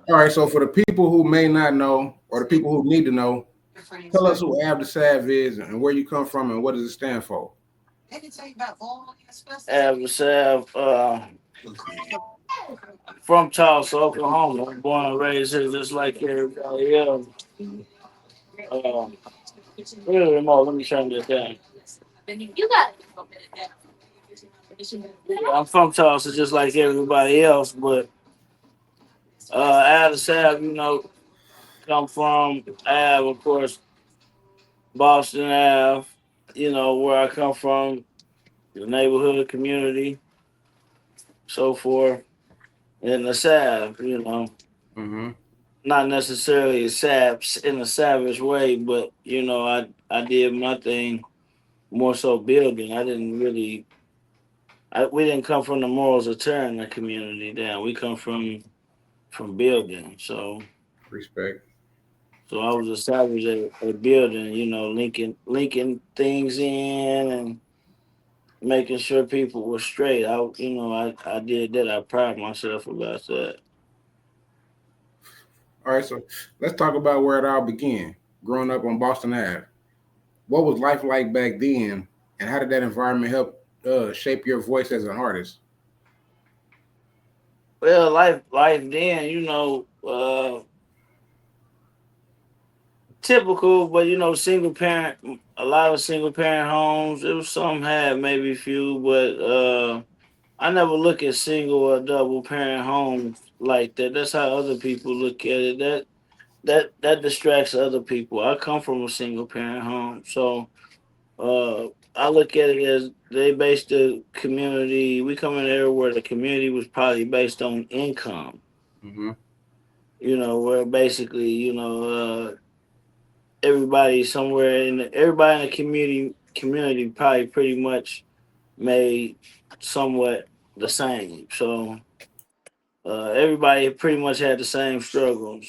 All right, so for the people who may not know, or the people who need to know, tell us who Ave Tha Sav is and where you come from and what does it stand for. Ave Tha Sav, from Tulsa, Oklahoma. Born and raised here just like everybody else. Uh, Where's the remote? Let me turn this down. Yeah, I'm from Tulsa just like everybody else, but Ave Tha Sav, come from Ave, of course, Boston Ave, where I come from, the neighborhood community, so forth, and the Sav, Mm-hmm. not necessarily a sav in a savage way, but I did my thing more so building. I didn't really, we didn't come from the morals of tearing the community down. We come from building. Respect. So I was a savage at building, linking things in and making sure people were straight. I did that. I pride myself about that. All right, so let's talk about where it all began. Growing up on Boston Ave, what was life like back then, and how did that environment help shape your voice as an artist? Well, life then, typical, but single parent, a lot of single parent homes. It was some had maybe a few, but I never look at single or double parent homes like that. That's how other people look at it. That distracts other people. I come from a single parent home, so I look at it as they based the community. We come in there where the community was probably based on income. Mm-hmm. Where basically everybody in the community probably pretty much made somewhat the same. So everybody pretty much had the same struggles.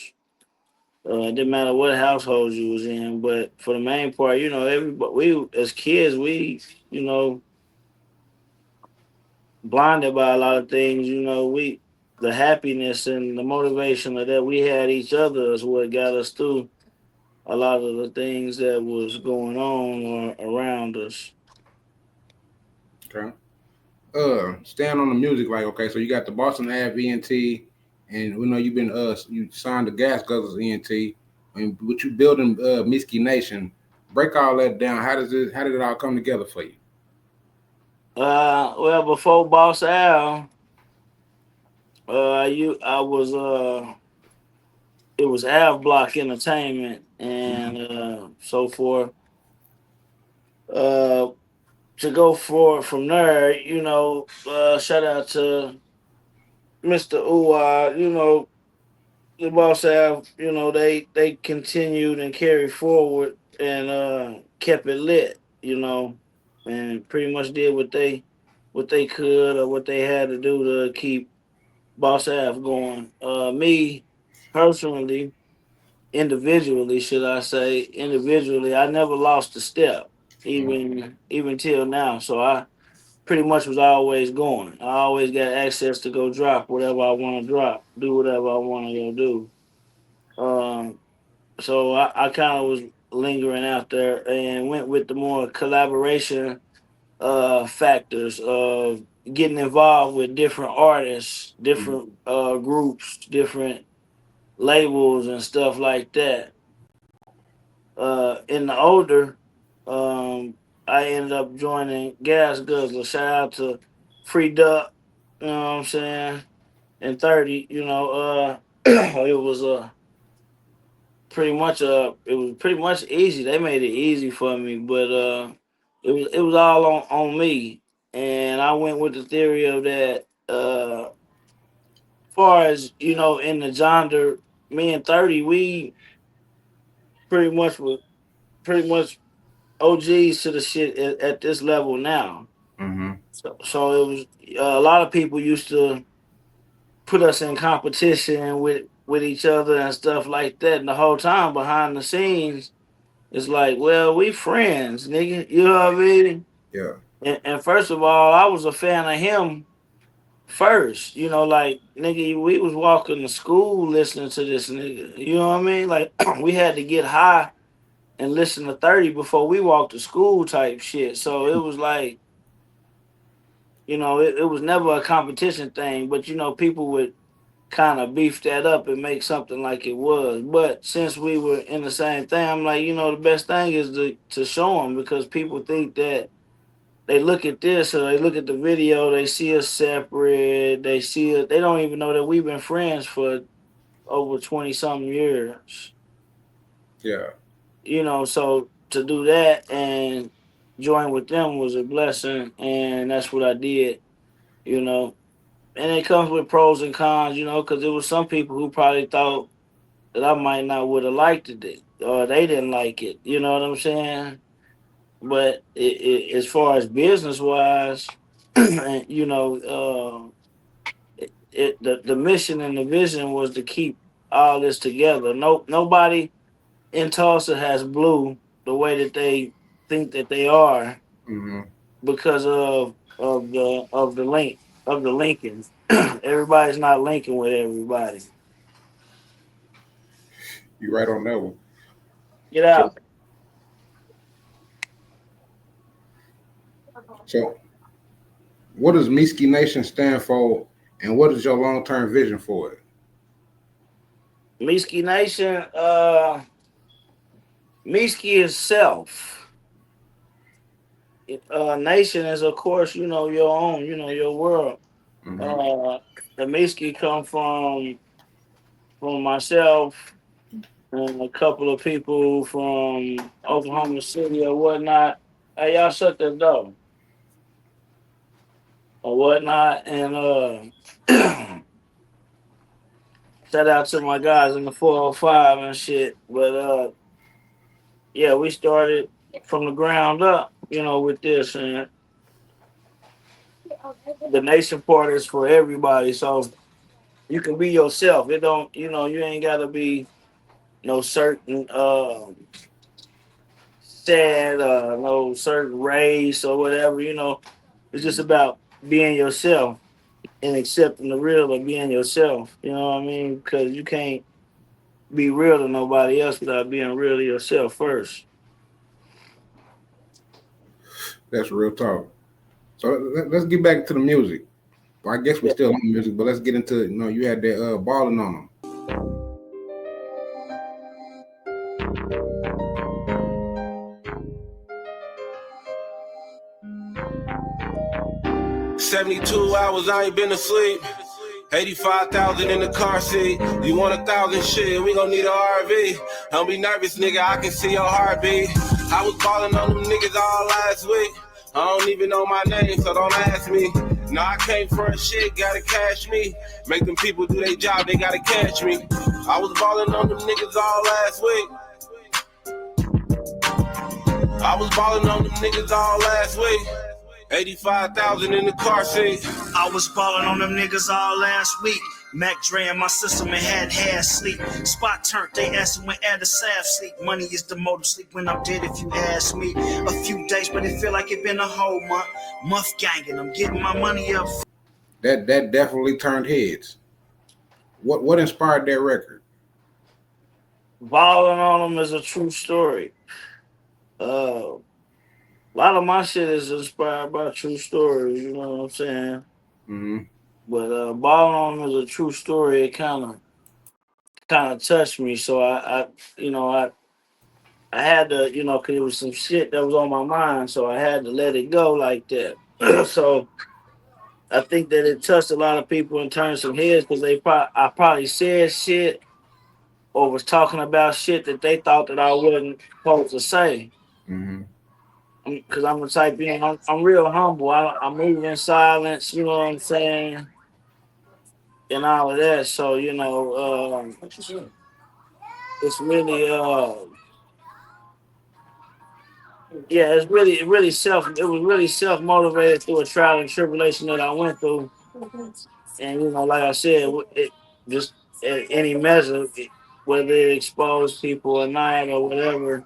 It didn't matter what household you was in, but for the main part, everybody we as kids you know blinded by a lot of things. We the happiness and the motivation of that we had each other is what got us through a lot of the things that was going on or around us. Okay. Staying on the music, like okay, so you got the Boston Ave Ent, and we know you've been you signed the Gas Guzzla Ent, and what you building Meeski Nation. Break all that down. How did it all come together for you? Well, before Boss Al, I was it was Av Block Entertainment Mm-hmm. and so forth. Uh, to go forward from there, shout out to Mr. Uwa, the Boss Al, they continued and carried forward and kept it lit, and pretty much did what they could or what they had to do to keep Boss Ave going. Me personally, individually, should I say, individually, I never lost a step, even till now. So I pretty much was always going. I always got access to go drop whatever I want to drop, do whatever I want to go do. Um, so I kind of was lingering out there and went with the more collaboration factors of getting involved with different artists, Mm-hmm. different groups, different labels and stuff like that. In the older, I ended up joining Gas Guzzla. Shout out to Free Duck, you know what I'm saying? And 30, it was it was pretty much easy. They made it easy for me, but it was all on me. And I went with the theory of that far as, in the genre, me and 30, we pretty much were pretty much OGs to the shit at this level now. Mm-hmm. So it was a lot of people used to put us in competition with each other and stuff like that. And the whole time behind the scenes, it's like, well, we friends, nigga. You know what I mean? Yeah. And first of all, I was a fan of him first. Like nigga, we was walking to school listening to this nigga. You know what I mean? Like we had to get high and listen to 30 before we walked to school type shit. So it was like, it was never a competition thing, but people would kind of beef that up and make something like it was. But since we were in the same thing, I'm like, the best thing is to show them, because people think that they look at this or they look at the video, they see us separate, they don't even know that we've been friends for over 20 something years. Yeah. So to do that and join with them was a blessing, and that's what I did, you know. And it comes with pros and cons, because there was some people who probably thought that I might not would have liked it, or they didn't like it. You know what I'm saying? But as far as business wise, the mission and the vision was to keep all this together. Nobody in Tulsa has blue the way that they think that they are, Mm-hmm. because of the link of the Lincolns. Everybody's not linking with everybody. You right on that one. Get So, out. so what does Meeski Nation stand for, and what is your long term vision for it? Meeski Nation, Meeski is self. Nation is, of course, your own, your world. Mm-hmm. Uh, the Meeski come from myself and a couple of people from Oklahoma City or whatnot. Hey, y'all shut the door or whatnot. And shout out to my guys in the 405 and shit. But yeah, we started from the ground up, with this. And the nation part is for everybody. So you can be yourself. It don't, you ain't got to be no certain sad, no certain race or whatever. It's just about being yourself and accepting the real of being yourself. You know what I mean? Because you can't be real to nobody else without being real to yourself first. That's real talk. So let's get back to the music. Well, I guess we Yeah. still on music, but let's get into it. You had that balling on them. 72 hours, I ain't been asleep. 85,000 in the car seat. You want 1,000 shit, we gon' need a RV. Don't be nervous, nigga, I can see your heartbeat. I was calling on them niggas all last week. I don't even know my name, so don't ask me. Nah, I came for a shit, gotta cash me. Make them people do their job, they gotta catch me. I was balling on them niggas all last week. I was balling on them niggas all last week. 85,000 in the car seat. I was ballin' on them niggas all last week. Mac Dre and my system and had half sleep. Spot turned, they asking when Ave Tha Sav sleep. Money is the motive, sleep when I'm dead if you ask me. A few days, but it feel like it been a whole month. Month gangin', I'm getting my money up. That definitely turned heads. What inspired that record? Balling on them is a true story. A lot of my shit is inspired by true stories. You know what I'm saying? Mm-hmm. But balling on them is a true story. It kind of touched me. So I had to, because it was some shit that was on my mind. So I had to let it go like that. So I think that it touched a lot of people and turned some heads, because I probably said shit or was talking about shit that they thought that I wasn't supposed to say. Mm-hmm. Because I'm the type being, I'm real humble. I move in silence, you know what I'm saying, and all of that. So it's really yeah, it's really it was really self motivated through a trial and tribulation that I went through. And like I said, it just at any measure, whether it exposed people or not or whatever,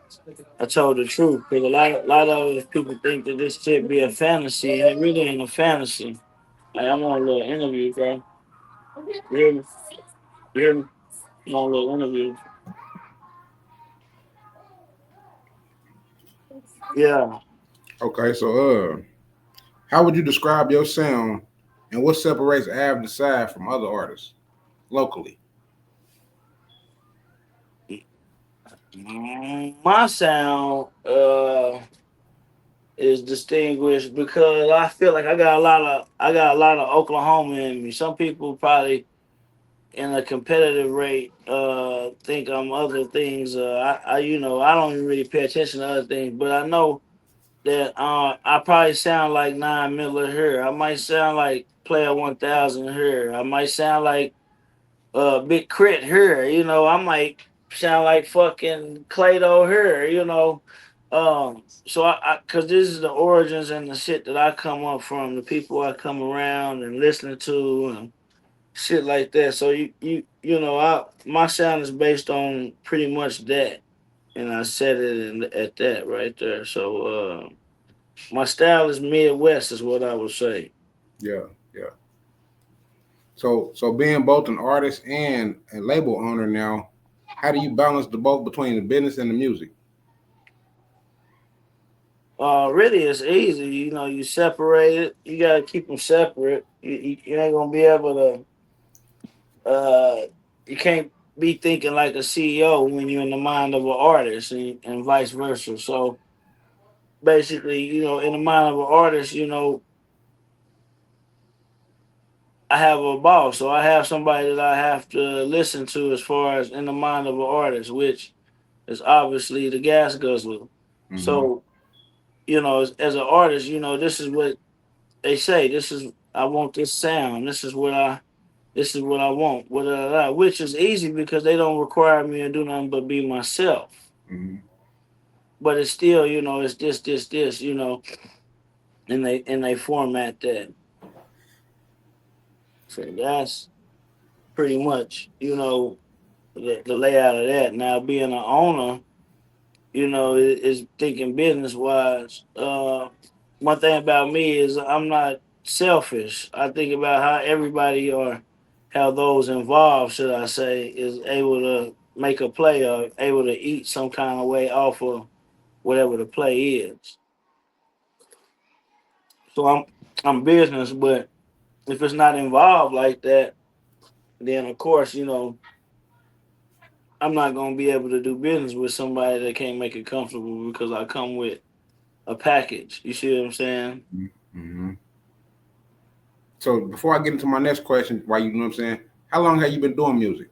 I told the truth. Because a lot of people think that this shit be a fantasy, and it really ain't a fantasy. Hey, I'm on a little interview, bro. You hear me? You hear me? I'm on a little interview. Yeah. Okay, so how would you describe your sound, and what separates Ave Tha Sav from other artists locally? My sound is distinguished because I feel like I got a lot of Oklahoma in me. Some people probably in a competitive rate think I'm other things. I don't even really pay attention to other things, but I know that I probably sound like Nine Miller here. I might sound like Player 1000 here. I might sound like Big Crit here. I might sound like fucking Clado here. So cause this is the origins and the shit that I come up from, the people I come around and listening to and shit like that. So my sound is based on pretty much that, and I said it at that right there. So my style is Midwest, is what I would say. Yeah, yeah. So being both an artist and a label owner now, how do you balance the both between the business and the music? Really, it's easy. You separate it. You gotta keep them separate. You ain't gonna be able to. You can't be thinking like a CEO when you're in the mind of an artist, and vice versa. So basically, in the mind of an artist, I have a boss, so I have somebody that I have to listen to as far as in the mind of an artist, which is obviously the Gas Guzzler. Mm-hmm. So as an artist, this is what they say. I want this sound. This is what I want. Which is easy because they don't require me to do nothing but be myself. Mm-hmm. But it's still, it's this, and they format that. So that's pretty much, the layout of that. Now being an owner, is thinking business wise. One thing about me is I'm not selfish. I think about how everybody, or how those involved, should I say, is able to make a play or able to eat some kind of way off of whatever the play is. So I'm business, but if it's not involved like that, then of course, I'm not gonna be able to do business with somebody that can't make it comfortable because I come with a package. You see what I'm saying? Mm-hmm. So before I get into my next question, why you know what I'm saying? How long have you been doing music?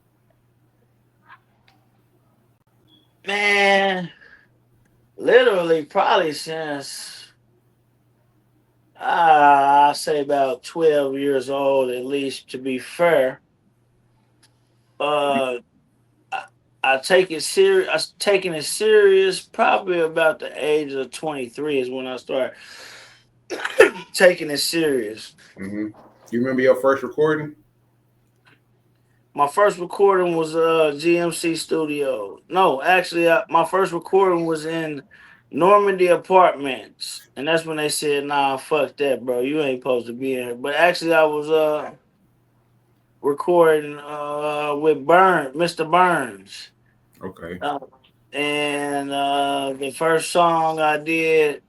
Man, literally probably since I say about 12 years old at least, to be fair. Uh I, I take it serious. I was taking it serious probably about the age of 23 is when I start taking it serious. Mm-hmm. You remember your first recording? My first recording was GMC Studio. No, actually, my first recording was in Normandy Apartments, and that's when they said, "Nah, fuck that, bro. You ain't supposed to be in here." But actually, I was recording with Mr. Burns, Okay. uh, and the first song I did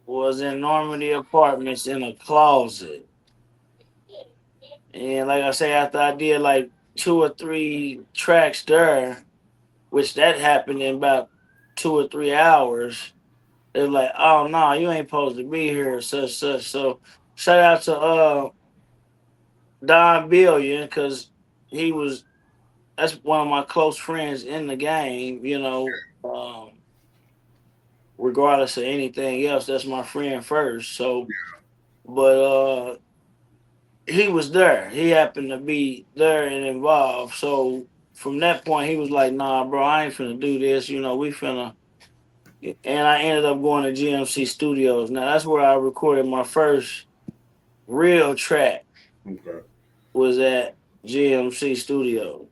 was in Normandy Apartments in a closet. And like I say, after I did like 2 or 3 tracks there, which that happened in about 2 or 3 hours. They're like, "Oh no, you ain't supposed to be here," such such. So shout out to Don Billion, because he was that's one of my close friends in the game. Regardless of anything else, that's my friend first. So, but he was there. He happened to be there and involved. So from that point, he was like, "Nah, bro, I ain't finna do this. We finna." And I ended up going to GMC Studios. Now that's where I recorded my first real track. Okay. Was at GMC Studios.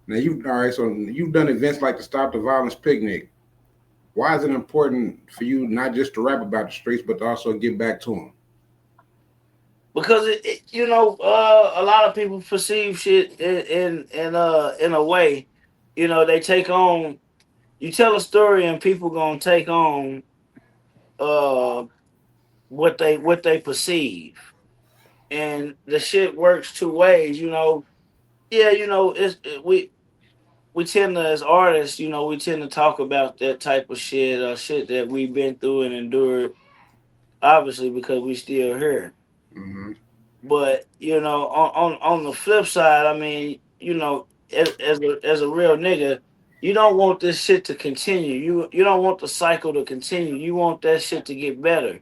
Now you all right? So you've done events like the Stop the Violence picnic. Why is it important for you not just to rap about the streets, but to also give back to them? because a lot of people perceive shit in a way, they take on. You tell a story and people gonna take on uh what they perceive, and the shit works two ways. Yeah, we tend to, as artists, we tend to talk about that type of shit or shit that we've been through and endured, obviously because we still here. Mm-hmm. But on the flip side, I mean, as a real nigga, you don't want this shit to continue. You don't want the cycle to continue. You want that shit to get better.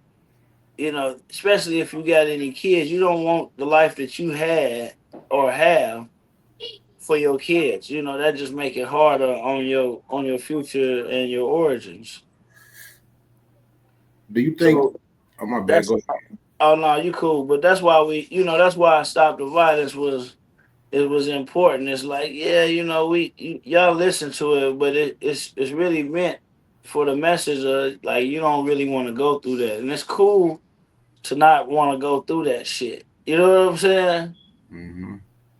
Especially if you got any kids, you don't want the life that you had or have for your kids. That just make it harder on your future and your origins. Do you think? So Oh my bad. that's Go ahead. oh no, you cool. But that's why that's why I stopped the violence was important. It's like, yeah, y'all listen to it, but it's really meant for the message of like you don't really want to go through that, and it's cool to not want to go through that shit. You know what I'm saying? Mm-hmm.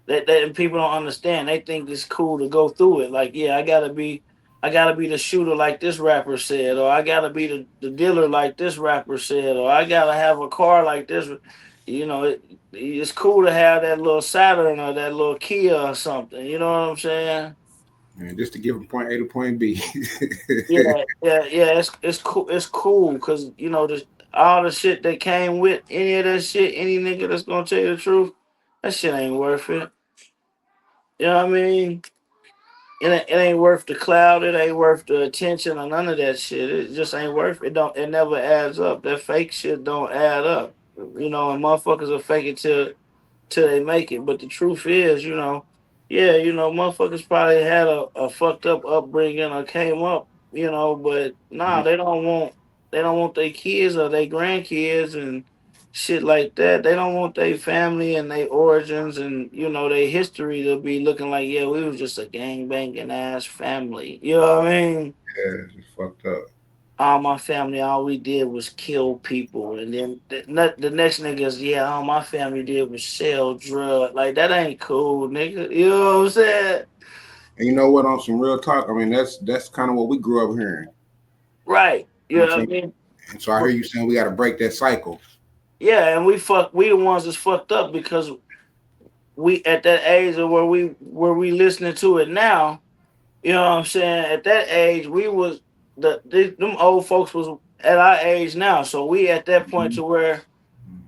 That people don't understand. They think it's cool to go through it. Like, yeah, I gotta be the shooter like this rapper said, or I gotta be the dealer like this rapper said, or I gotta have a car like this. It's cool to have that little Saturn or that little Kia or something. You know what I'm saying? And just to give them point A to point B. Yeah, yeah, yeah. It's cool. It's cool because all the shit that came with any of that shit. Any nigga that's gonna tell you the truth, that shit ain't worth it. You know what I mean? It ain't worth the cloud. It ain't worth the attention or none of that shit. It just ain't worth it. Don't. It never adds up. That fake shit don't add up. And motherfuckers will fake it till they make it. But the truth is, yeah, motherfuckers probably had a fucked up upbringing or came up, but nah, they don't want their kids or their grandkids and shit like that. They don't want their family and their origins and their history to be looking like, yeah, we was just a gang banging ass family. You know what I mean? Yeah, it's fucked up. All my family, all we did was kill people, and then the next niggas, yeah, all my family did was sell drugs. Like that ain't cool, nigga. You know what I'm saying? And you know what? On some real talk, I mean that's kind of what we grew up hearing. Right. You You know know what I'm what I saying? mean? And so I hear you saying we got to break that cycle. Yeah, and we the ones that's fucked up because we at that age of where we listening to it now. You know what I'm saying? At that age, we was them old folks was at our age now, so we at that point Mm-hmm. to where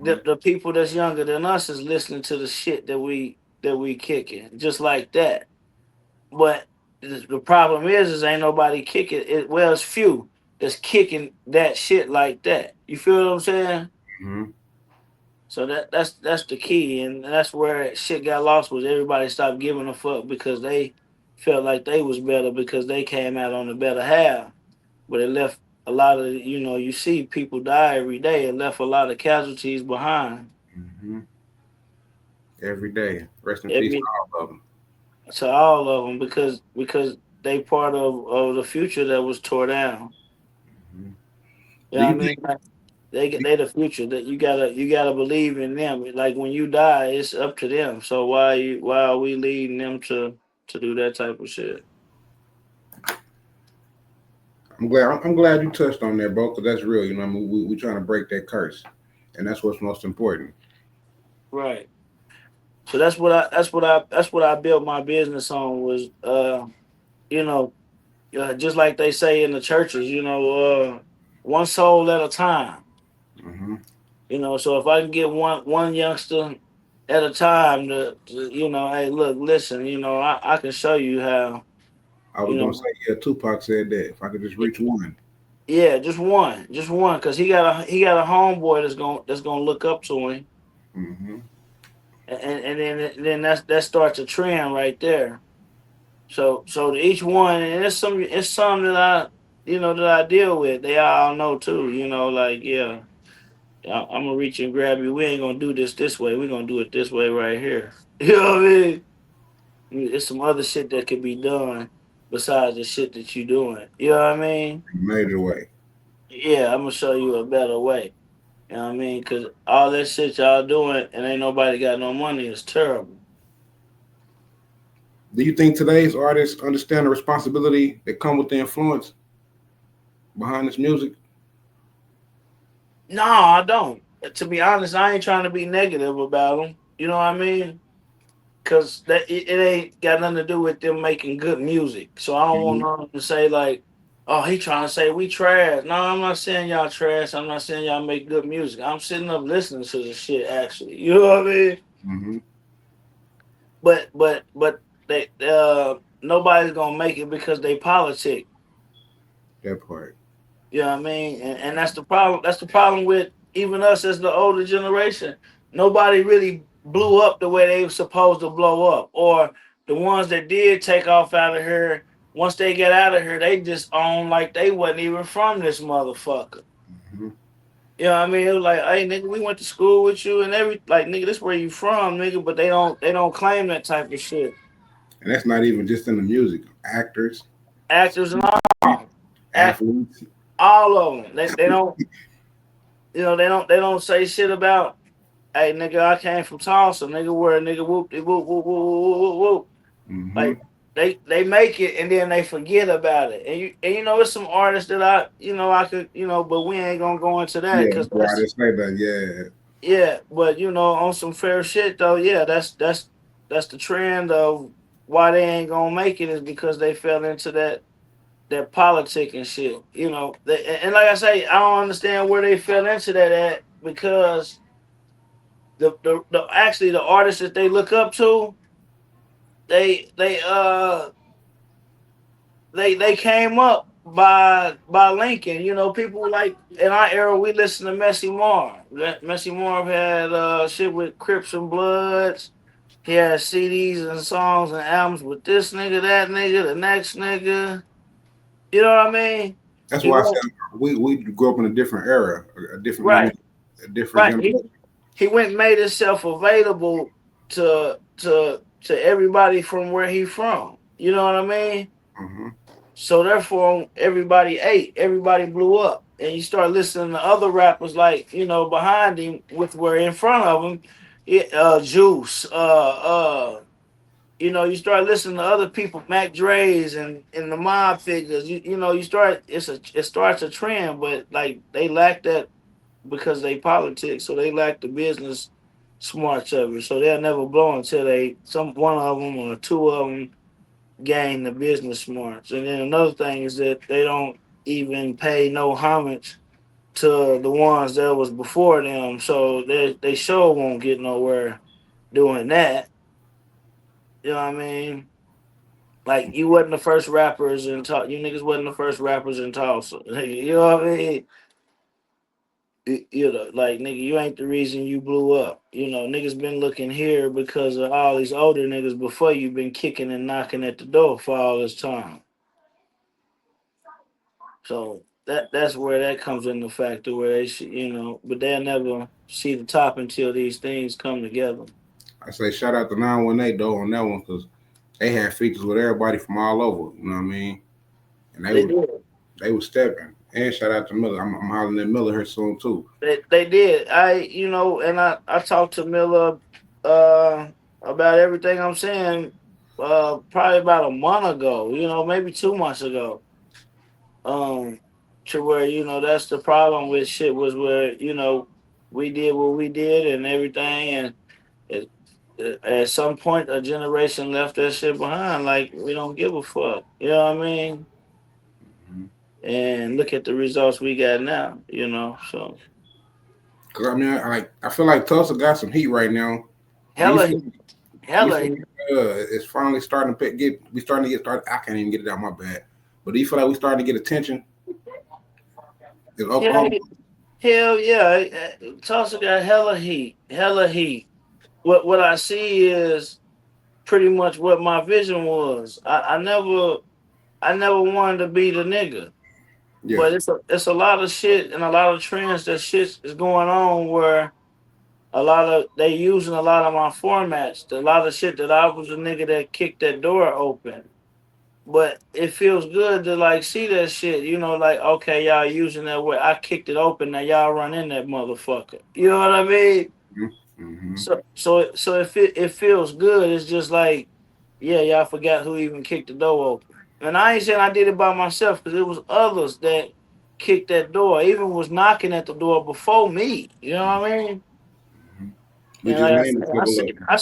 Mm-hmm. the people that's younger than us is listening to the shit that we kicking just like that. But the problem is ain't nobody kicking it. Well, it's few that's kicking that shit like that. You feel what I'm saying? Mm-hmm. So that's the key, and that's where shit got lost. Was everybody stopped giving a fuck because they felt like they was better because they came out on the better half, but it left a lot of you see people die every day. It left a lot of casualties behind. Mm-hmm. Every day. Rest in peace to Every all of them. to all of them because they part of the future that was tore down. Mm-hmm. You Do know you what I mean? think? Like, they the future that you gotta believe in them. Like when you die, it's up to them. So why are we leading them to do that type of shit? I'm glad you touched on that, bro, because that's real. You know, I mean, we trying to break that curse, and that's what's most important. Right. So that's what I built my business on was you know just like they say in the churches, one soul at a time. Mm-hmm. So if I can get one youngster at a time to hey, look, listen, I can show you how, I was you gonna say, know, yeah, Tupac said that if I could just reach one. yeah, just one, because he got a homeboy that's gonna look up to him, Mm-hmm. and then that starts a trend right there. So to each one, and it's some that I deal with. They all know too, like yeah. I'm gonna reach and grab you. We ain't gonna do this way. We're gonna do it this way right here. You know what I mean? It's some other shit that could be done besides the shit that you doing. You know what I mean? You made it away. Yeah, I'm gonna show you a better way. You know what I mean? Because all that shit y'all doing and ain't nobody got no money is terrible. Do you think today's artists understand the responsibility that come with the influence behind this music? No, I don't. To be honest, I ain't trying to be negative about them. You know what I mean? Because it ain't got nothing to do with them making good music. So I don't want Mm-hmm. them to say like, "Oh, he trying to say we trash." No, I'm not saying y'all trash. I'm not saying y'all make good music. I'm sitting up listening to the shit. Actually, you know what I mean? Mm-hmm. But they nobody's gonna make it because they politic. That part. You know what I mean? And that's the problem. That's the problem with even us as the older generation. Nobody really blew up the way they were supposed to blow up. Or the ones that did take off out of here, once they get out of here, they just own like they wasn't even from this motherfucker. Mm-hmm. You know what I mean? It was like, hey nigga, we went to school with you and every like nigga, this where you from, nigga, but they don't claim that type of shit. And that's not even just in the music. Actors, Actors and all. Act, athletes. all of them. They don't they don't say shit about. Hey, nigga, I came from Tulsa. Nigga, where a nigga whoop, de whoop, whoop, whoop, whoop, whoop, whoop. Mm-hmm. Like they make it and then they forget about it. And you know, it's some artists that I could but we ain't gonna go into that Yeah, because that's why that's they say that. Yeah. yeah. But on some fair shit though, yeah, that's the trend of why they ain't gonna make it is because they fell into that politic and shit. And like I say, I don't understand where they fell into that at because the actually the artists that they look up to, they they uh they came up by Lincoln. People like in our era we listened to Messy Marv. Messy Marv had shit with Crips and Bloods. He had CDs and songs and albums with this nigga, that nigga, the next nigga. You know what I mean? That's He why I went said we grew up in a different era, a different right, a different right. generation. He went and made himself available to everybody from where he from. You know what I mean? Mm-hmm. So therefore, everybody ate, everybody blew up, and you start listening to other rappers like behind him with where in front of him, Juice, you start listening to other people, Mac Dre's and the mob figures. You start it starts a trend, but like they lack that because they politics, so they lack the business smarts of it. So they'll never blow until one of them or two of them gain the business smarts. And then another thing is that they don't even pay no homage to the ones that was before them. So they sure won't get nowhere doing that. You know what I mean? Like you wasn't the first rappers in you niggas wasn't the first rappers in Tulsa. You know what I mean? Like nigga, you ain't the reason you blew up. Niggas been looking here because of all these older niggas before you been kicking and knocking at the door for all this time. So that's where that comes into factor where they should, but they'll never see the top until these things come together. I say shout out to 918 though on that one because they had features with everybody from all over. You know what I mean? And They did. they were stepping. And shout out to Miller. I'm hollering at Miller here soon too. They did. And I talked to Miller uh about everything I'm saying probably about a month ago, maybe 2 months ago. Um to where, that's the problem with shit was where, we did what we did and everything and it, at some point a generation left that shit behind like we don't give a fuck. You know what I mean? Mm-hmm. And look at the results we got now, so Cause I mean, I feel like Tulsa got some heat right now. Do you hella feel? Do you hella feel like, it's finally starting to we starting to get started? I can't even get it out my bad. But do you feel like we starting to get attention? Is hell, Oklahoma? hell yeah. Tulsa got hella heat. What I see is pretty much what my vision was. I never wanted to be the nigga. Yeah. But it's a lot of shit and a lot of trends that shit is going on where they using a lot of my formats. A lot of shit that I was the nigga that kicked that door open. But it feels good to like see that shit. You know, like okay, y'all using that way. I kicked it open. Now y'all run in that motherfucker. You know what I mean? Mm-hmm. So it feels good. It's just like, yeah, y'all forgot who even kicked the door open. And I ain't saying I did it by myself because it was others that kicked that door. Even was knocking at the door before me. You know what I mean? Mm-hmm. We And just like I named said, a couple of them. I've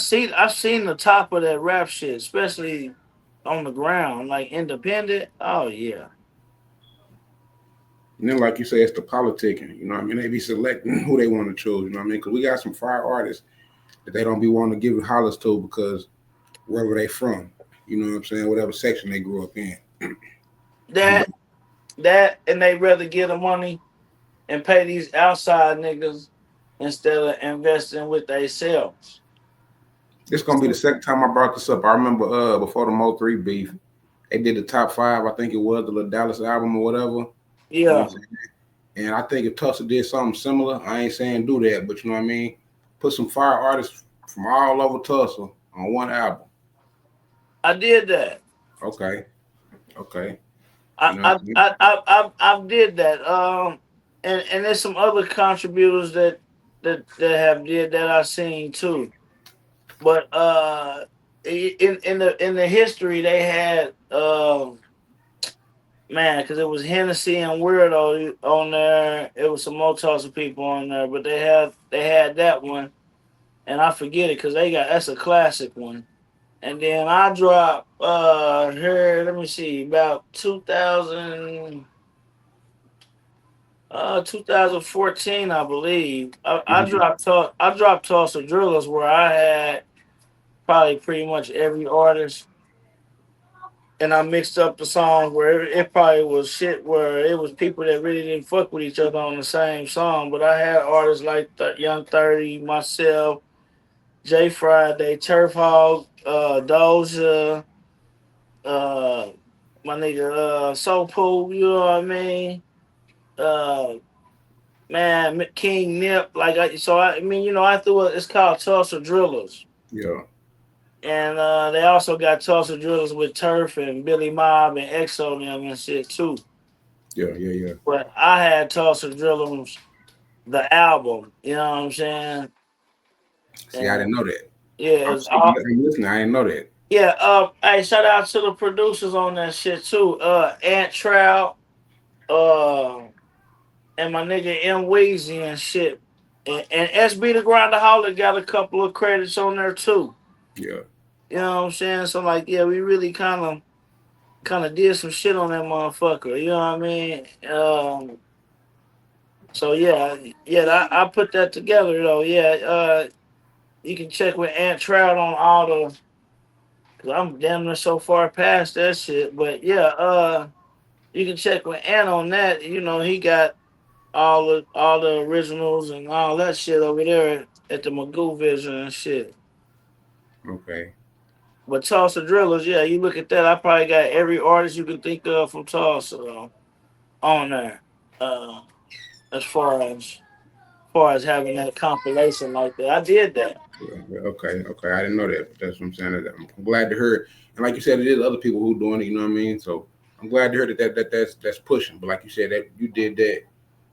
seen the top of that rap shit, especially on the ground, like independent. Oh yeah. And then, like you say, it's the politicking. You know what I mean? They be selecting who they want to choose. You know what I mean? Because we got some fire artists that they don't be wanting to give hollers to because wherever they from. You know what I'm saying? Whatever section they grew up in. That and they rather get the money and pay these outside niggas instead of investing with themselves. It's gonna be the second time I brought this up. I remember before the Mo3 beef, they did the top five. I think it was the Dallas album or whatever. You know Yeah, what I'm saying? And I think if Tulsa did something similar, I ain't saying do that, but you know what I mean? Put some fire artists from all over Tulsa on one album. I did that. Okay. Okay. I You know what I I mean? I I did that. And there's some other contributors that have did that I've seen too. But in the history they had man, because it was Hennessy and Weirdo on there. It was some more Tulsa people on there, but they had that one, and I forget it because they got that's a classic one. And then I dropped here. Let me see, about 2014, I believe. Mhm. I dropped Tulsa Drillers where I had probably pretty much every artist, and I mixed up the song where it probably was shit where it was people that really didn't fuck with each other on the same song. But I had artists like Young 30, myself, Jay Friday, Turf Hog, Doja, uh, my nigga Soul Pool, you know what I mean? Uh, man, King Nip, I mean, you know, I threw it's called Tulsa Drillers. Yeah. And they also got Tulsa Drillers with Turf and Billy Mob and Exo and them and shit too. Yeah. Yeah. Yeah. But I had Tulsa Drillers, the album, you know what I'm saying? See, I And didn't know that. yeah, I'm, it's all I'm listening. I didn't know that. yeah, hey, shout out to the producers on that shit too. Ant Trout, uh and my nigga M Weezy and shit. And SB the Grindaholic got a couple of credits on there too. Yeah. You know what I'm saying? So like, yeah, we really kind of did some shit on that motherfucker. You know what I mean? So yeah, I put that together though. Yeah, you can check with Ant Trout on all the. Cause I'm damn near so far past that shit. But yeah, you can check with Ant on that. You know, he got all the originals and all that shit over there at the Magoo Vision and shit. Okay. But Tulsa Drillers, yeah, you look at that. I probably got every artist you can think of from Tulsa on there. Uh, as far as having that compilation like that, I did that. Yeah, okay, okay. I didn't know that. That's what I'm saying. I'm glad to hear it. And like you said, it is other people who doing it. You know what I mean? So I'm glad to hear that's pushing. But like you said, that you did that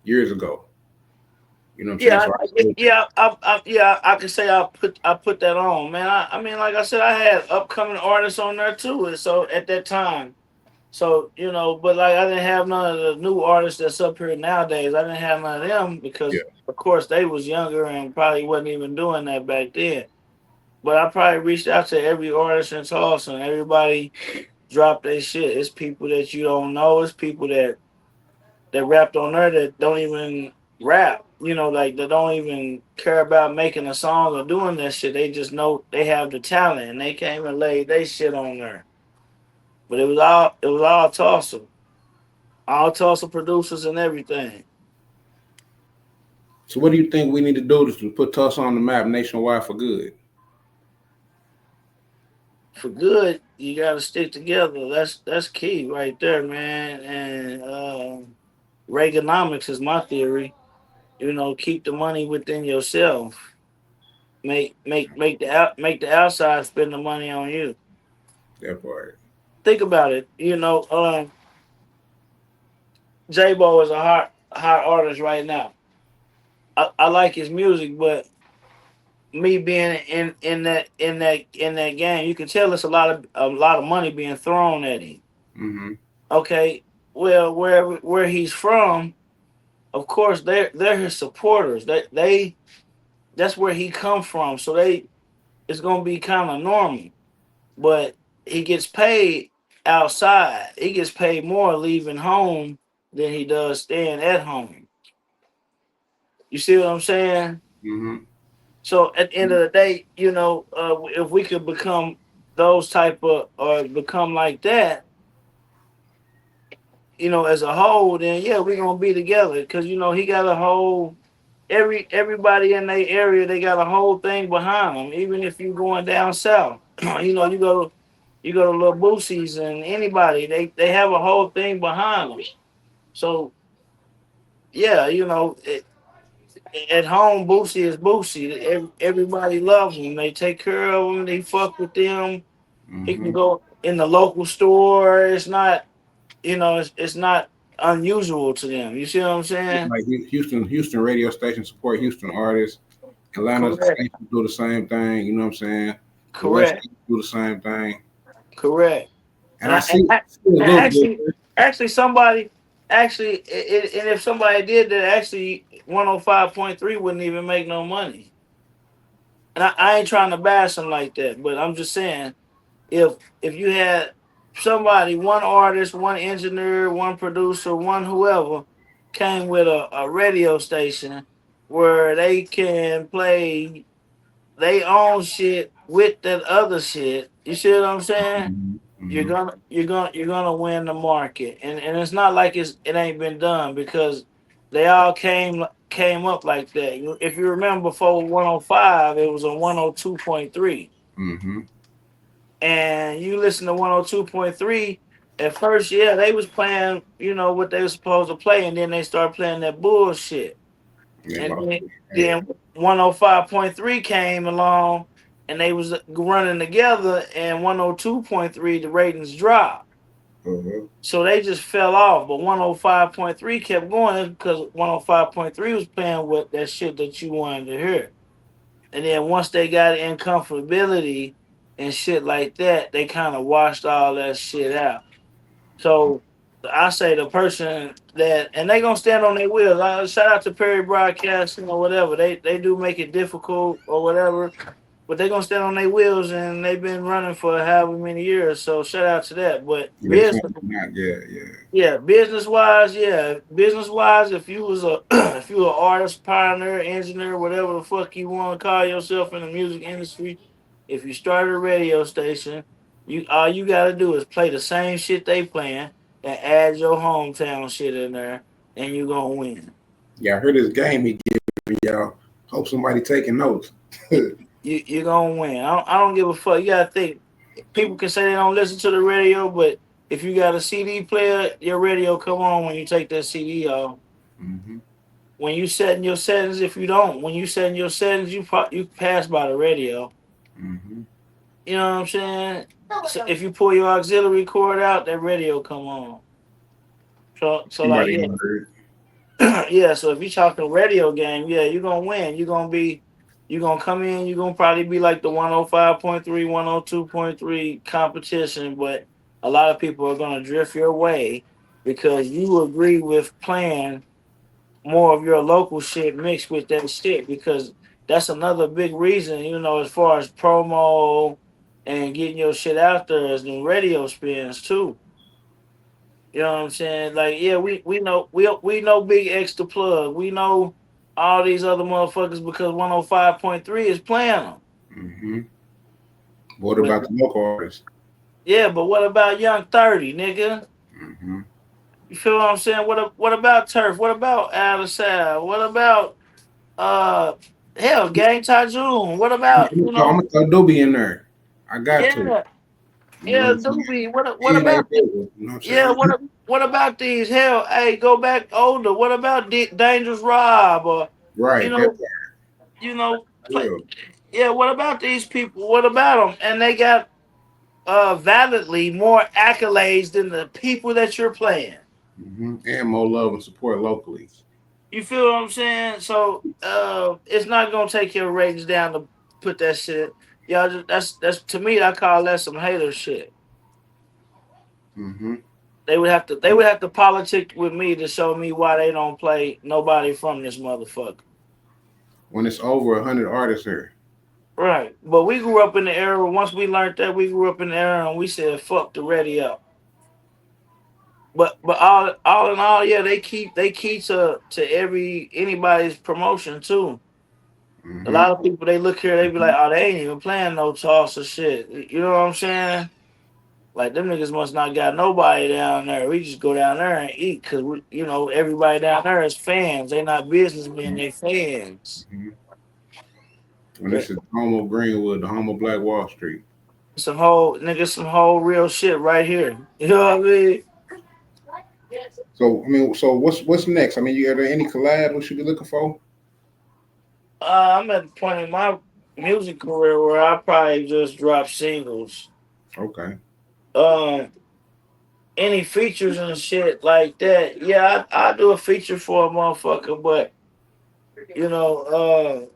years ago. You know what I'm saying? Yeah, So I salute you. yeah, I can say I put that on, man. I mean, like I said, I had upcoming artists on there too. And so at that time, so you know, but like I didn't have none of the new artists that's up here nowadays. I didn't have none of them Yeah. because, of course, they was younger and probably wasn't even doing that back then. But I probably reached out to every artist in Tulsa, and everybody dropped their shit. It's people that you don't know. It's people that rapped on there that don't even rap. You know, like they don't even care about making a song or doing that shit. They just know they have the talent, and they came and laid their shit on there. But it was all Tulsa, all Tulsa producers and everything. So what do you think we need to do to put Tulsa on the map nationwide for good? For good, you got to stick together. That's key right there, man. And Reaganomics is my theory. You know, keep the money within yourself. Make the outside spend the money on you. That part. think about it. J-Bo is a hot artist right now. I like his music, but me being in that game, you can tell it's a lot of money being thrown at him. Mm-hmm. Okay, well, where he's from, of course they're his supporters. That's where he come from. So it's gonna be kind of normal. But he gets paid outside. He gets paid more leaving home than he does staying at home. You see what I'm saying? Mm-hmm. So at the end of the day, if we could become those type of or become like that, as a whole, then yeah, we're gonna be together. Cause he got a whole everybody in their area, they got a whole thing behind them. Even if you're going down south, you go to Little Boosie's and anybody, they have a whole thing behind them. So yeah, at home, Boosie is Boosie. Everybody loves him. They take care of him. They fuck with them. He can Mm-hmm. go in the local store. It's not, it's not unusual to them. You see what I'm saying? Like Houston radio station support Houston artists. Atlanta Correct. station do the same thing. You know what I'm saying? The West Correct. Coast do the same thing. Correct. And And I I, and, I, see a and little bit. actually, somebody and if somebody did that, actually, 105.3 wouldn't even make no money. And I ain't trying to bash them like that, but I'm just saying, if you had somebody, one artist, one engineer, one producer, one whoever, came with a radio station where they can play they own shit with that other shit. You see what I'm saying? You're Mm-hmm. gonna you're gonna win the market, and it's not like it ain't been done because they all came up like that. If you remember, before 105, it was a 102.3, Mm-hmm. and you listen to 102.3. At first, yeah, they was playing, what they were supposed to play, and then they started playing that bullshit. Yeah, And about yeah. then 105.3 came along and they was running together, and 102.3 the ratings dropped. Uh-huh. So they just fell off. But 105.3 kept going because 105.3 was playing with that shit that you wanted to hear. And then once they got in comfortability and shit like that, they kind of washed all that shit out. So I say the person that, and they gonna stand on their wheels. Shout out to Perry Broadcasting or whatever. They do make it difficult or whatever, but they gonna stand on their wheels, and they've been running for however many years. So shout out to that. But Yeah, they finally not. Yeah. yeah, business wise, if you was a if you were an artist, pioneer, engineer, whatever the fuck you want to call yourself in the music industry, if you started a radio station, you all you gotta do is play the same shit they playing and add your hometown shit in there, and you gonna win. Yeah, I heard this game he giving y'all. Hope somebody taking notes. You're gonna win. I don't give a fuck. You gotta think. People can say they don't listen to the radio, but if you got a CD player, your radio come on when you take that CD off. Mm-hmm. When you setting your settings, if you don't, when you setting your settings, you pass by the radio. Mm-hmm. You know what I'm saying? So if you pull your auxiliary cord out, that radio come on. So like, Somebody yeah, heard. yeah. So if you talking radio game, yeah, you're gonna win. You're gonna come in. You're gonna probably be like the 105.3, 102.3 competition, but a lot of people are gonna drift your way because you agree with playing more of your local shit mixed with that shit, because that's another big reason, as far as promo and getting your shit out there, is the radio spins too. You know what I'm saying? Like, yeah, we know Big X the Plug. We know all these other motherfuckers because 105.3 is playing them. Mm-hmm. What But about the local artists? yeah, but what about Young 30, nigga? Mm-hmm. You feel what I'm saying? What about Turf? What about Ave Tha Sav? What about uh hell, Gang Tyjoon? What about, I'm gonna throw Doobie in there. I got to. yeah, You know what yeah, I'm saying? Doobie? What And they about, did. You know what I'm yeah, saying? what about these? Hell, hey, go back older. What about Dangerous Rob, or you Right. That know, play, real. yeah, what about these people? What about them? And they got validly more accolades than the people that you're playing. And more love and support locally. You feel what I'm saying? So it's not gonna take your ratings down to put that shit. Y'all that's to me. I call that some hater shit. Mm-hmm. They would have to politic with me to show me why they don't play nobody from this motherfucker. When it's over 100 artists here. Right. But we grew up in the era. Once we learned that, we grew up in the era, and we said fuck the radio. But all in all, yeah, they key to anybody's promotion too. A Mm-hmm. lot of people they look here, they be like, oh, they ain't even playing no Tulsa shit. You know what I'm saying? Like them niggas must not got nobody down there. We just go down there and eat because everybody down there is fans. They not businessmen, they fans. Mm-hmm. When this is the home of Greenwood, the home of Black Wall Street. Some whole real shit right here. You know what I mean? So I mean, so what's next? I mean, are there any collabs we should be looking for? I'm at the point in my music career where I probably just drop singles. Okay. Um, any features and shit like that. Yeah, I do a feature for a motherfucker, but you know,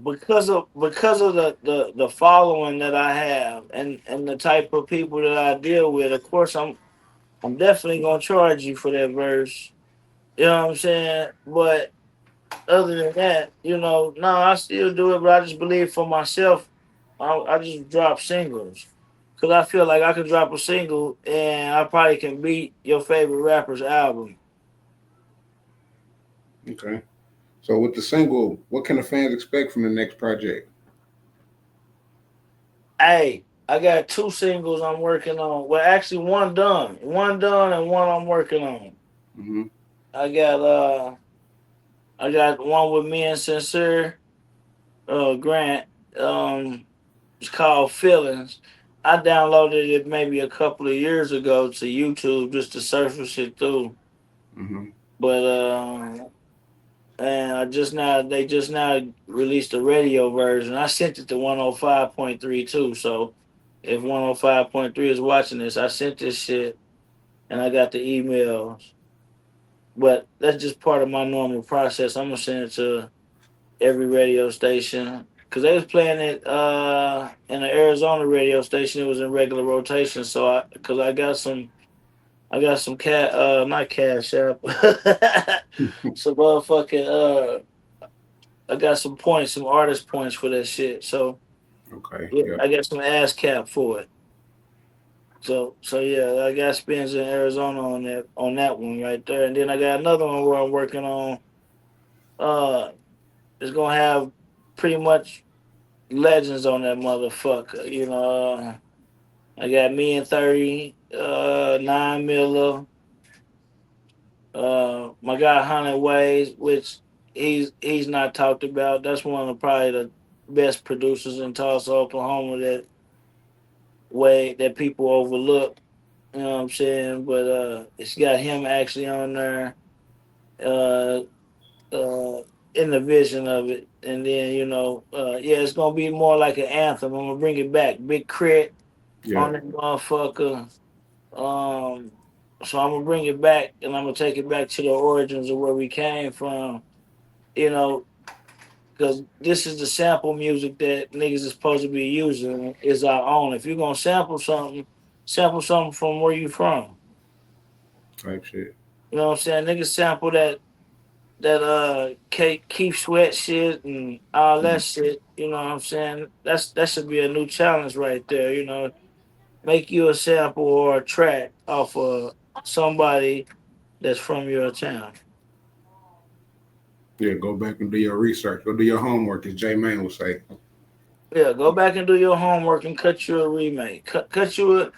because of the following that I have and the type of people that I deal with, of course I'm definitely gonna charge you for that verse. You know what I'm saying? But other than that, no, I still do it, but I just believe for myself, I just drop singles. Cause I feel like I could drop a single and I probably can beat your favorite rapper's album. Okay. So with the single, what can the fans expect from the next project? Hey, I got two singles I'm working on. Well, actually, one done, and one I'm working on. Mm-hmm. I got I got one with me and Sincere Grant. It's called Feelings. I downloaded it maybe a couple of years ago to YouTube just to surface it through. Mm-hmm. But and they just now released a radio version. I sent it to 105.3 too. So if 105.3 is watching this, I sent this shit and I got the emails. But that's just part of my normal process. I'm gonna send it to every radio station because they was playing it in the Arizona radio station. It was in regular rotation. So I got some cat not cash app some motherfucking I got some points, some artist points for that shit. So Okay. yeah, Yeah. I got some ass cap for it. So yeah, I got spins in Arizona on that one right there, and then I got another one where I'm working on. It's gonna have pretty much legends on that motherfucker. I got me and 30, 9 Miller, my guy 100 Ways, which he's not talked about. That's one of probably the best producers in Tulsa, Oklahoma that people overlook. You know what I'm saying? But it's got him actually on there, uh, in the vision of it. And then yeah, it's gonna be more like an anthem. I'm gonna bring it back, Big Crit Yeah. on that motherfucker. Um, so I'm gonna bring it back, and I'm gonna take it back to the origins of where we came from. You know, because this is the sample music that niggas is supposed to be using is our own. If you're gonna sample something from where you from. Type shit. You know what I'm saying? Niggas sample that Keith Sweat shit and all that shit. You know what I'm saying? That should be a new challenge right there. Make you a sample or a track off of somebody that's from your town. Yeah. Go back and do your research. Go do your homework, as J Man would say. Yeah, go back and do your homework and cut you a remake. Cut you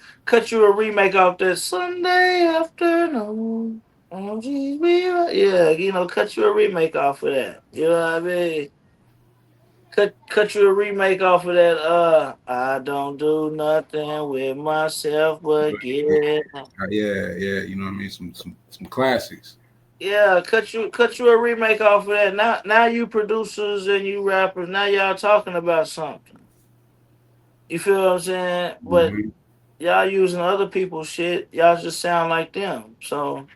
a remake off that Sunday afternoon. Oh, geez, yeah, cut you a remake off of that. You know what I mean? Cut you a remake off of that. I don't do nothing with myself but get. Yeah. Yeah. You know what I mean? Some classics. Yeah, cut you a remake off of that. Now you producers and you rappers, now y'all talking about something. You feel what I'm saying? But Mm-hmm. y'all using other people's shit, y'all just sound like them. So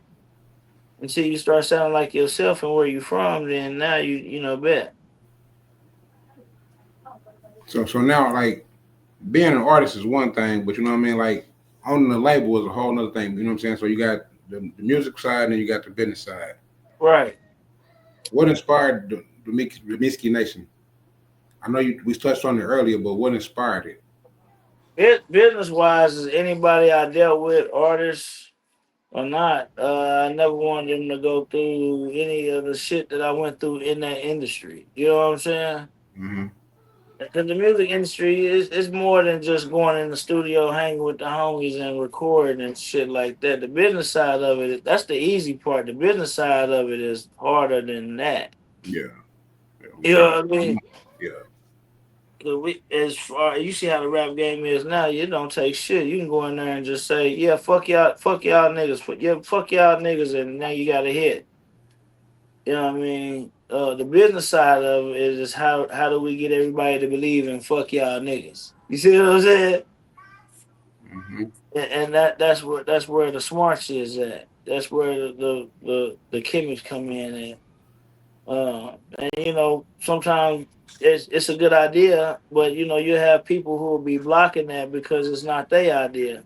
until you start sounding like yourself and where you from, then now you know bet. So now like being an artist is one thing, but you know what I mean. Like owning a label is a whole other thing. You know what I'm saying? So you got the music side and you got the business side. Right. What inspired the Meeski Nation? I know we touched on it earlier, but what inspired it? Business wise, is anybody I dealt with, artists or not, I never wanted them to go through any of the shit that I went through in that industry. You know what I'm saying? Mm-hmm. Because the music industry is more than just going in the studio, hanging with the homies and recording and shit like that. The business side of it, that's the easy part. The business side of it is harder than that. Yeah. Yeah. You know what I mean? Yeah. 'Cause as far you see how the rap game is now, you don't take shit. You can go in there and just say, "Yeah, fuck y'all niggas, fuck y'all niggas," and now you got a hit. You know what I mean? The business side of it is how do we get everybody to believe in fuck y'all niggas? You see what I'm saying? Mm-hmm. And that's where the smarts is at. That's where the chemists come in at. And sometimes it's a good idea, but you have people who will be blocking that because it's not their idea.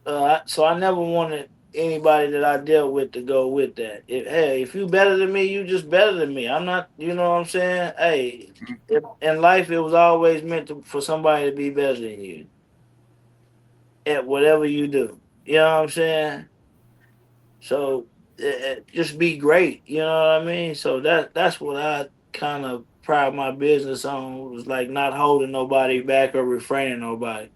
So I never wanted anybody that I dealt with to go with that. If you better than me, you just better than me. I'm not. You know what I'm saying? Hey, in life, it was always meant for somebody to be better than you at whatever you do. You know what I'm saying? So just be great. You know what I mean? So that's what I kind of pride my business on, was like not holding nobody back or refraining nobody.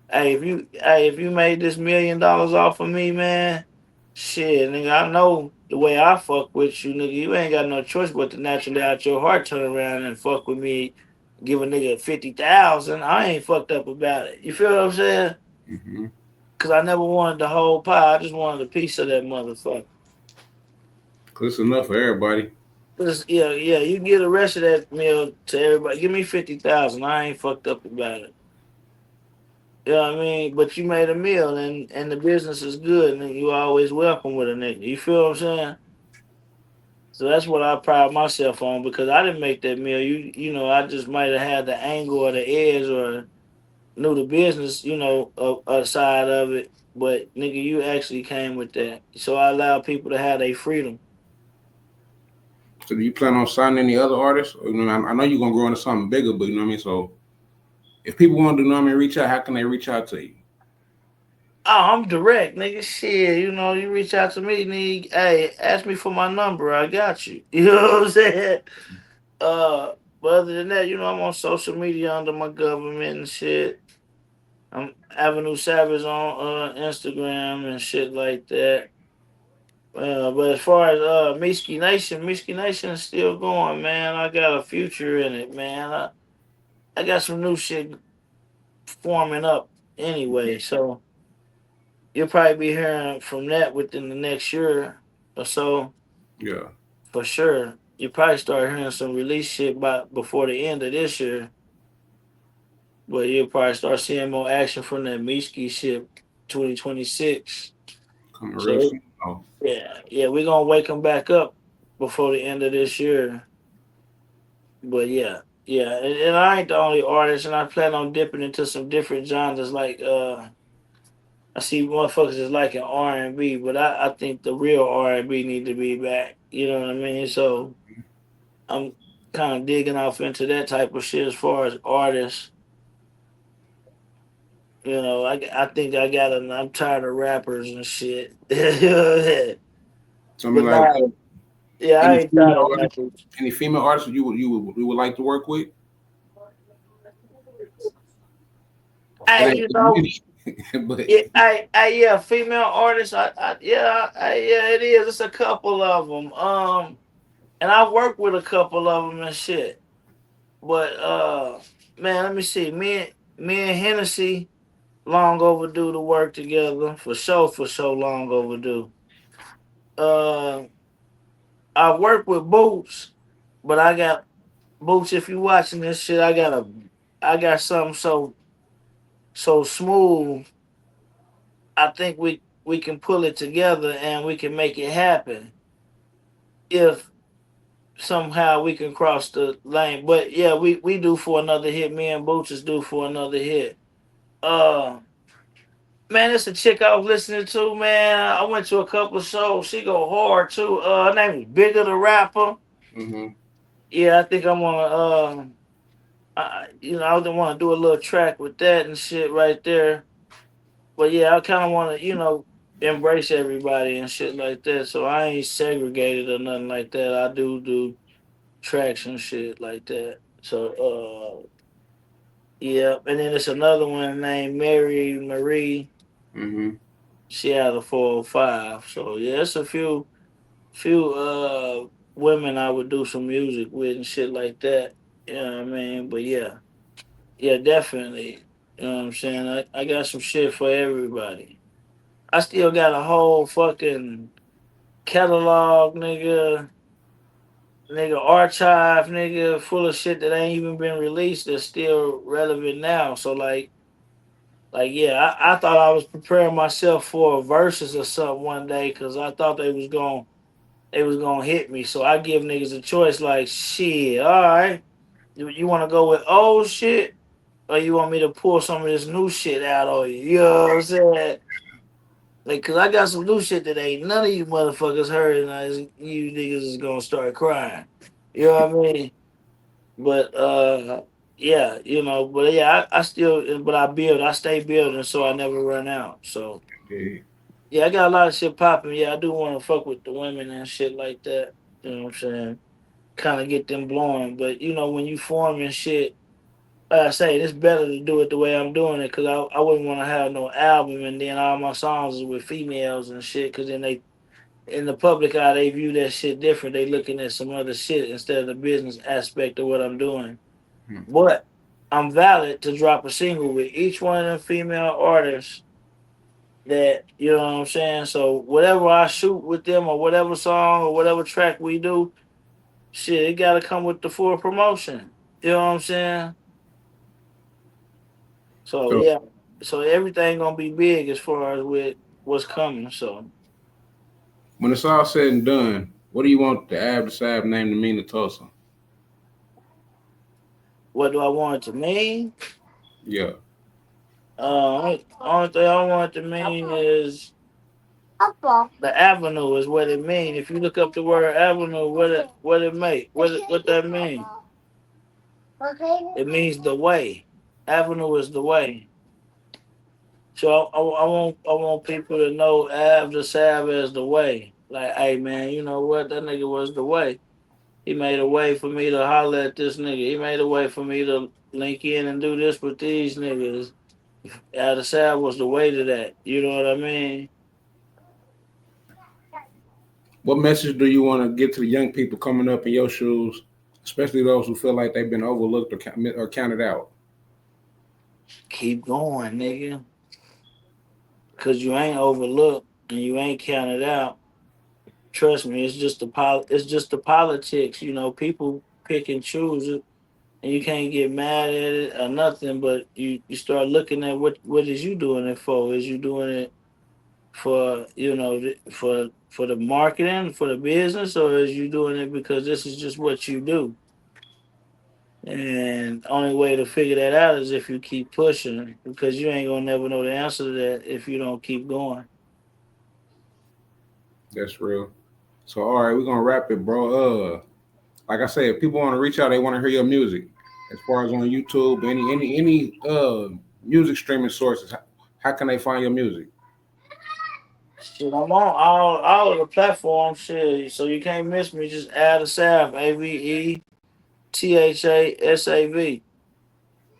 Hey, if you made this $1 million off of me, man, shit, nigga, I know the way I fuck with you, nigga. You ain't got no choice but to naturally out your heart turn around and fuck with me, give a nigga 50,000. I ain't fucked up about it. You feel what I'm saying? Mm-hmm. Cause I never wanted the whole pie. I just wanted a piece of that motherfucker. Cause it's enough for everybody. Yeah, you get the rest of that meal to everybody. Give me 50,000. I ain't fucked up about it. You know what I mean? But you made a meal and the business is good and you always welcome with a nigga. You feel what I'm saying? So that's what I pride myself on, because I didn't make that meal. I just might have had the angle or the edge or knew the business, side of it. But nigga, you actually came with that. So I allow people to have their freedom. So do you plan on signing any other artists? I know you're gonna grow into something bigger, but you know what I mean. So if people want to, you know what I mean, reach out, how can they reach out to you? Oh, I'm direct, nigga. Shit, you reach out to me, nigga. Hey, ask me for my number. I got you. You know what I'm saying? Uh, but other than that, I'm on social media under my government and shit. I'm Avenue Savage on Instagram and shit like that. But as far as Meeski Nation is still going, man. I got a future in it, man. I got some new shit forming up anyway, so you'll probably be hearing from that within the next year or so, Yeah. for sure. You probably start hearing some release shit by before the end of this year, but you'll probably start seeing more action from that Meeski shit 2026. Coming real So soon. Oh, yeah, we're gonna wake them back up before the end of this year. But yeah, and I ain't the only artist, and I plan on dipping into some different genres. Like I see motherfuckers is liking R&B, but I think the real R&B need to be back. You know what I mean? So I'm kind of digging off into that type of shit as far as artists. I think I got. I'm tired of rappers and shit. so I mean, But like nah, yeah, I any ain't tired female of artists, rappers. any female artists you would like to work with? It Hey, ain't many, but yeah, yeah, female artists. Yeah, it is. It's a couple of them. And I've worked with a couple of them and shit. But man, let me see. Me and Hennessy long overdue to work together, for sure long overdue. Uh, I work with Boots, but I got Boots. If you watching this shit, I got a I got something so smooth. I think we can pull it together and we can make it happen if somehow we can cross the lane. But yeah, we do for another hit. Me and Boots is due for another hit. Uh Man, it's a chick I was listening to, man. I went to a couple of shows. She go hard too. Her name is Bigger the Rapper. Mm-hmm. Yeah, I think I'm gonna I don't want to do a little track with that and shit right there. But yeah, I kind of want to, embrace everybody and shit like that. So I ain't segregated or nothing like that. I do tracks and shit like that. So yeah, and then there's another one named Mary Marie. Mm-hmm. She had a 405. So yeah, it's a few women I would do some music with and shit like that. You know what I mean? But yeah. Yeah, definitely. You know what I'm saying? I got some shit for everybody. I still got a whole fucking catalog, nigga archive, nigga, full of shit that ain't even been released that's still relevant now. So yeah, I thought I was preparing myself for a verses or something one day because I thought they was gonna hit me. So I give niggas a choice like shit, all right. You wanna go with old shit or you want me to pull some of this new shit out on you? You know what I'm saying? Like, cause I got some new shit that ain't none of you motherfuckers heard, and you niggas is gonna start crying. You know what I mean? But yeah, but yeah, I still, but I stay building, so I never run out. So Yeah. yeah, I got a lot of shit popping. Yeah, I do want to fuck with the women and shit like that. You know what I'm saying? Kind of get them blowing. But when you forming shit, like I say, it's better to do it the way I'm doing it because I wouldn't want to have no album and then all my songs is with females and shit because then they in the public eye they view that shit different. They looking at some other shit instead of the business aspect of what I'm doing. Hmm. But I'm valid to drop a single with each one of them female artists that you know what I'm saying. So whatever I shoot with them or whatever song or whatever track we do, shit, it gotta come with the full promotion. You know what I'm saying? So So yeah, so everything gonna be big as far as with what's coming. So when it's all said and done, what do you want the Ave Tha Sav name to mean to Tulsa? what do I want it to mean? Yeah. Only thing I want it to mean is the avenue is what it mean. If you look up the word avenue, what it make, what that mean? It means the way. Avenue is the way. So I want people to know Ave Tha Sav as the way. Like, hey man, you know what? That nigga was the way. He made a way for me to holler at this nigga. He made a way for me to link in and do this with these niggas. Ave Tha Sav was the way to that. You know what I mean? What message do you want to get to the young people coming up in your shoes, especially those who feel like they've been overlooked or counted out? Keep going, nigga. Cause you ain't overlooked and you ain't counted out. Trust me, it's just the politics. People pick and choose it, and you can't get mad at it or nothing. But you start looking at what is you doing it for? Is you doing it for for the marketing for the business, or is you doing it because this is just what you do? And only way to figure that out is if you keep pushing, because you ain't gonna never know the answer to that if you don't keep going. That's real. So all right, we're gonna wrap it, bro. Like I said, if people want to reach out, they want to hear your music. As far as on YouTube, any music streaming sources, how can they find your music? Shit, I'm on all of the platforms. Shit, so you can't miss me. Just add a Sav, AveThaSav.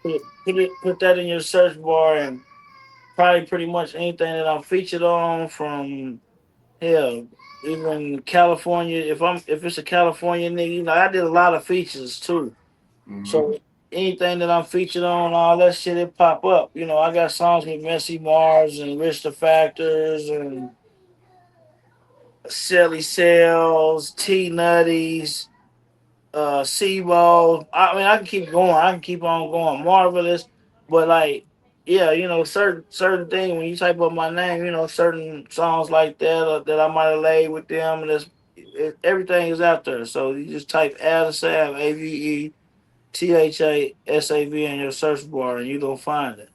Put that in your search bar, and probably pretty much anything that I'm featured on from hell, even California. If it's a California nigga, I did a lot of features too. Mm-hmm. So anything that I'm featured on, all that shit, it pop up. I got songs with Messy Mars and Rich the Factors and Shelly Sales, T Nutties, SIBO. I mean, I can keep going. I can keep on going. Marvelous, but like, yeah, certain things when you type up my name, certain songs like that that I might have laid with them, and everything is out there. So you just type Ave Tha Sav, AVE THASAV in your search bar, and you gonna find it.